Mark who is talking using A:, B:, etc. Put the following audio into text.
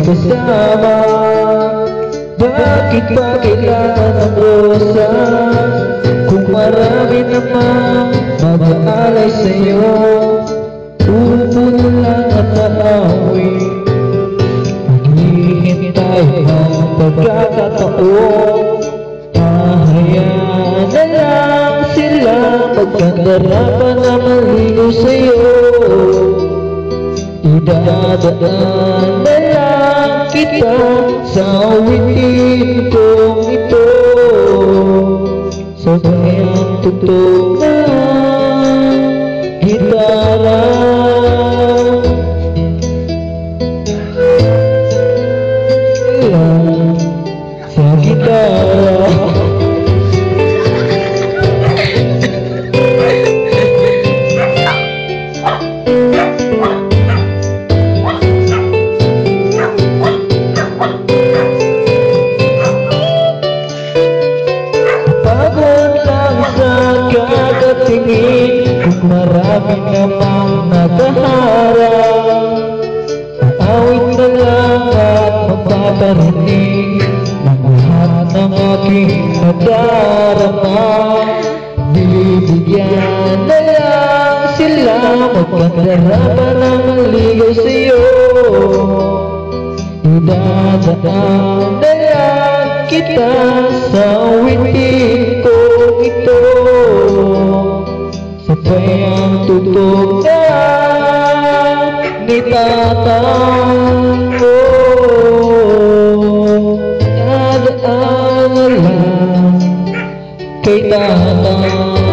A: Kasama, bakit pa kailangan ng rosas? Kung marami naman mag-aalay sa'yo, pupuno lang at naamoy. Naghihintay ang pagkakataon, hahayaan na lang sila magkandarapan na maligo sa'yo. Idadaan na lang kita sa awitin kong ito, sabay ang tugtog ng gitara. Sa gitara. Kung marami namang nakaharap, aawit na lang at mapaparinig ng lahat ng aking nadarama. Bibigyan na lang sila magkandarapan na maligaw sa'yo. Idadaan na lang kita sa awitin kong ito, sabay ang tugtog ni tatang ko. Dadaan na lang kay tatang.